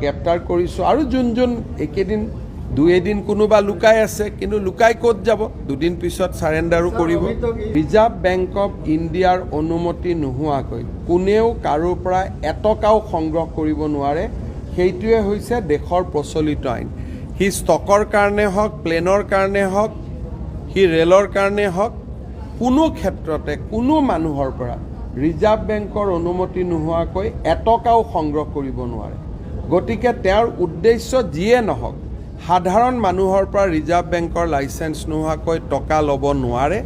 গ্ৰেপ্তাৰ কৰিছোঁ আৰু যোন একেদিন দুই এদিন কোনোবা লুকাই আছে কিন্তু লুকাই ক'ত যাব দুদিন পিছত সাৰেন্ডাৰো কৰিব ৰিজাৰ্ভ বেংক অফ ইণ্ডিয়াৰ অনুমতি নোহোৱাকৈ কোনেও কাৰোৰ পৰা এটকাও সংগ্ৰহ কৰিব নোৱাৰে সেইটোৱে হৈছে দেশৰ প্ৰচলিত আইন হি ষ্টকৰ কাৰণে হওক প্লেনৰ কাৰণে হওক হি ৰেলৰ কাৰণে হওক কোনো ক্ষেত্ৰতে কোনো মানুহৰ পৰা ৰিজাৰ্ভ বেংকৰ অনুমতি নোহোৱাকৈ এটকাও সংগ্ৰহ কৰিব নোৱাৰে গতিকে তেওঁৰ উদ্দেশ্য যিয়ে নহওক সাধাৰণ মানুহৰ পৰা ৰিজাৰ্ভ বেংকৰ লাইসেন্স নোহোৱাকৈ টকা ল'ব নোৱাৰে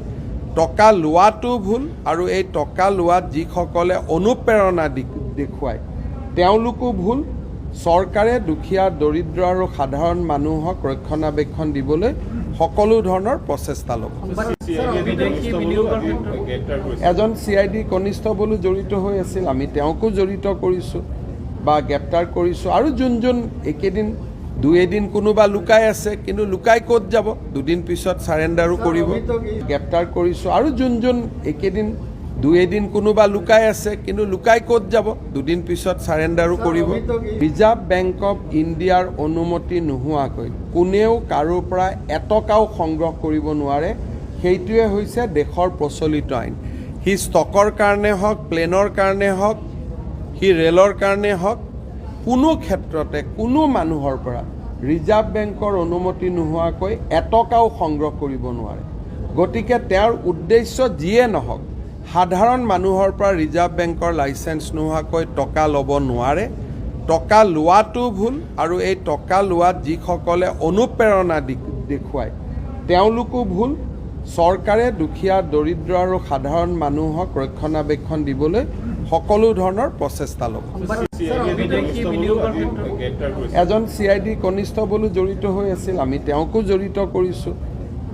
টকা লোৱাটো ভুল আৰু এই টকা লোৱাত যিসকলে অনুপ্ৰেৰণা দেখুৱায় তেওঁলোকো ভুল চৰকাৰে দুখীয়া দৰিদ্ৰ আৰু সাধাৰণ মানুহক ৰক্ষণাবেক্ষণ দিবলৈ সকলো ধৰণৰ প্ৰচেষ্টা ল'ব এজন CID কনিষ্ঠবলো জড়িত হৈ আছিল আমি তেওঁকো জড়িত কৰিছোঁ বা গ্ৰেপ্তাৰ কৰিছোঁ আৰু যোন একেদিন দুই এদিন কোনোবা লুকাই আছে কিন্তু লুকাই ক'ত যাব দুদিন পিছত সাৰেন্ডাৰো কৰিব গ্ৰেপ্তাৰ কৰিছোঁ আৰু যোন একেদিন দুই এদিন কোনোবা লুকাই আছে কিন্তু লুকাই ক'ত যাব দুদিন পিছত সাৰেন্ডাৰো কৰিব ৰিজাৰ্ভ বেংক অফ ইণ্ডিয়াৰ অনুমতি নোহোৱাকৈ কোনেও কাৰোৰ পৰা এটকাও সংগ্ৰহ কৰিব নোৱাৰে সেইটোৱে হৈছে দেশৰ প্ৰচলিত আইন হি ষ্টকৰ কাৰণে হওক প্লেনৰ কাৰণে হওক হি ৰেলৰ কাৰণে হওক কোনো ক্ষেত্ৰতে কোনো মানুহৰ পৰা ৰিজাৰ্ভ বেংকৰ অনুমতি নোহোৱাকৈ এটকাও সংগ্ৰহ কৰিব নোৱাৰে গতিকে তেওঁৰ উদ্দেশ্য যিয়ে নহওক সাধাৰণ মানুহৰ পৰা ৰিজাৰ্ভ বেংকৰ লাইসেন্স নোহোৱাকৈ টকা ল'ব নোৱাৰে টকা লোৱাটো ভুল আৰু এই টকা লোৱাত যিসকলে অনুপ্ৰেৰণা দেখুৱায় তেওঁলোকো ভুল চৰকাৰে দুখীয়া দৰিদ্ৰ আৰু সাধাৰণ মানুহক ৰক্ষণাবেক্ষণ দিবলৈ সকলো ধৰণৰ প্ৰচেষ্টা ল'ব এজন CID কনিষ্ঠবলো জড়িত হৈ আছিল আমি তেওঁকো জড়িত কৰিছোঁ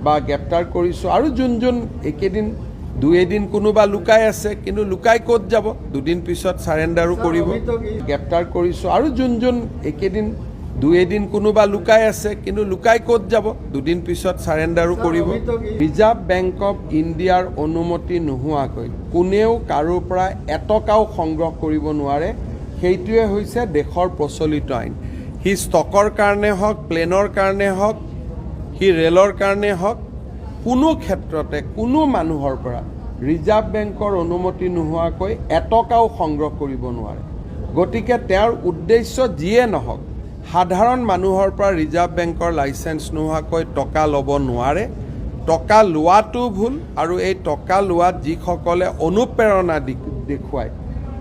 বা গ্ৰেপ্তাৰ কৰিছোঁ আৰু যোন একেদিন দুই এদিন কোনোবা লুকাই আছে কিন্তু লুকাই ক'ত যাব দুদিন পিছত সাৰেন্ডাৰো কৰিব গ্ৰেপ্তাৰ কৰিছোঁ আৰু যোন একেদিন দুই এদিন কোনোবা লুকাই আছে কিন্তু লুকাই ক'ত যাব দুদিন পিছত সাৰেন্ডাৰো কৰিব ৰিজাৰ্ভ বেংক অফ ইণ্ডিয়াৰ অনুমতি নোহোৱাকৈ কোনেও কাৰোৰ পৰা এটকাও সংগ্ৰহ কৰিব নোৱাৰে সেইটোৱে হৈছে দেশৰ প্ৰচলিত আইন হি ষ্টকৰ কাৰণে হওক প্লেনৰ কাৰণে হওক হি ৰেলৰ কাৰণে হওক কোনো ক্ষেত্ৰতে কোনো মানুহৰ পৰা ৰিজাৰ্ভ বেংকৰ অনুমতি নোহোৱাকৈ এটকাও সংগ্ৰহ কৰিব নোৱাৰে গতিকে তেওঁৰ উদ্দেশ্য যিয়ে নহওক সাধাৰণ মানুহৰ পৰা ৰিজাৰ্ভ বেংকৰ লাইসেন্স নোহোৱাকৈ টকা ল'ব নোৱাৰে টকা লোৱাটো ভুল আৰু এই টকা লোৱাত যিসকলে অনুপ্ৰেৰণা দেখুৱায়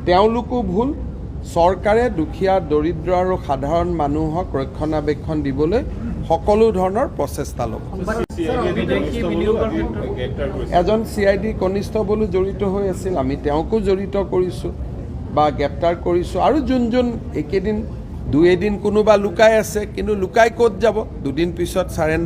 তেওঁলোকো ভুল চৰকাৰে দুখীয়া দৰিদ্ৰ আৰু সাধাৰণ মানুহক ৰক্ষণাবেক্ষণ দিবলৈ সকলো ধৰণৰ প্ৰচেষ্টা ল'ব এজন CID কনিষ্ঠবলো জড়িত হৈ আছিল আমি তেওঁকো জড়িত কৰিছোঁ বা গ্ৰেপ্তাৰ কৰিছোঁ আৰু যোন একেদিন দুই এদিন কোনোবা লুকাই আছে কিন্তু লুকাই ক'ত যাব দুদিন পিছত সাৰেন্ডাৰ